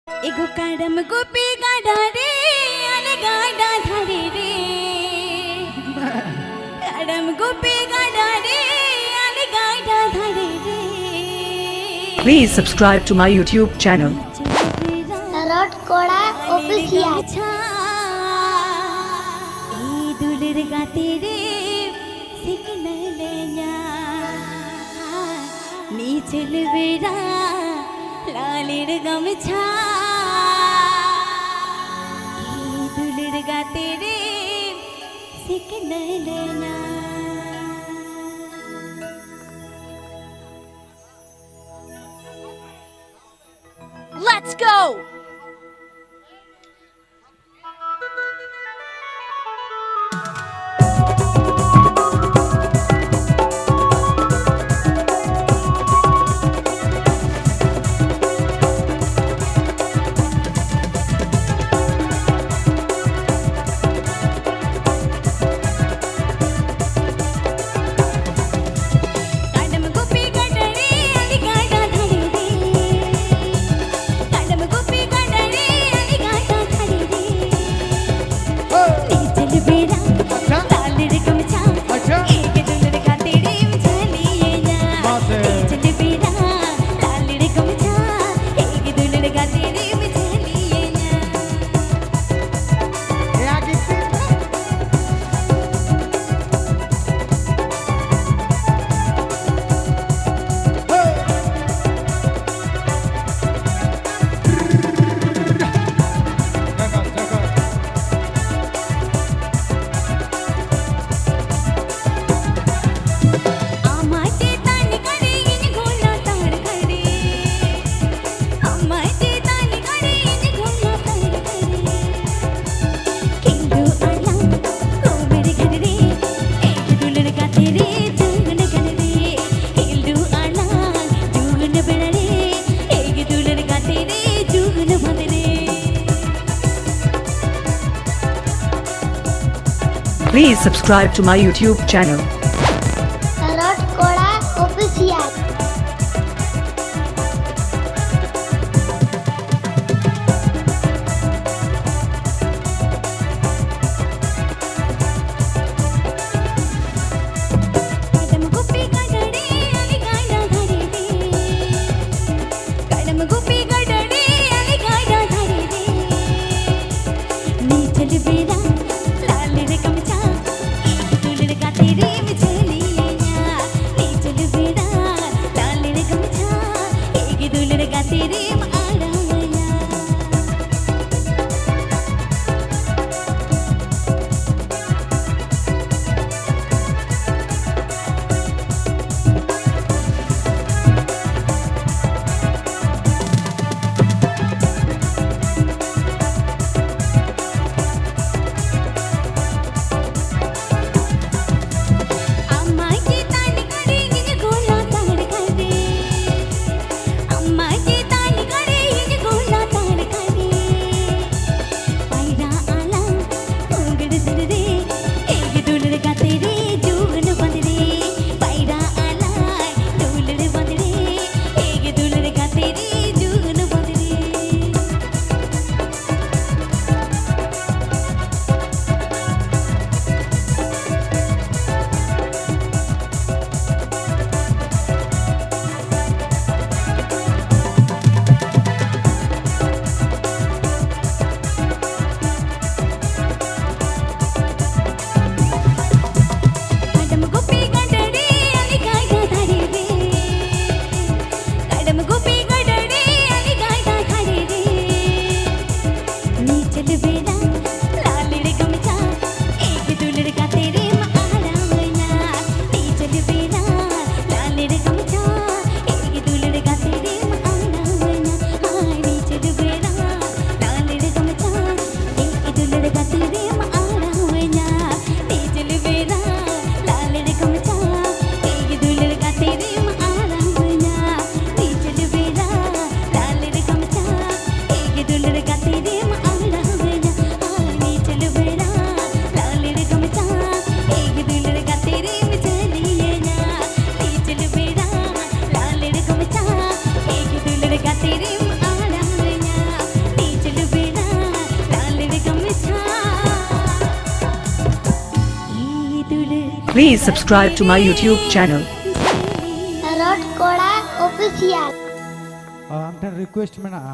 एगो काडम गोपी गाडा रे आले गाडा धारे रे काडम गोपी गाडा रे आले गाडा धारे रे Please subscribe to my YouTube channel. Tarot Koda Official. ए दुलर गाते रे सिकनलया नीचल बेरा लालेर गमछा ए दुलर गाते रे सिकनलया Let's go! काडम गोपी गाडा रे आली गाडा धारे रे काडम गोपी गाडा रे आली गाडा धारे रे नीचल बेरा लालेर गमछा एक दुलर गाते रे चलिए ना नीचल बेरा लालेर गमछा एक दुलर गाते रे चलिए ना आमाचे तान करे इन घोला तार करे आमाचे तान करे इन घोला तार करे किंदू आला को मेरे घर रे एक दुलर गाते रे जुगन गन रे किंदू आला जुगन बेड़ा रे एक दुलर गाते रे जुगन भद रे Please subscribe to my YouTube channel. Tarot Koda Official. काडम गोपी गाडा रे आली गाडा धारे रे काडम गोपी गाडा रे आली गाडा धारे रे नीचल बेरा लालेर गमछा एक दुलर गाते रे Please subscribe to my YouTube channel. Rot Koda Official. Ang request mana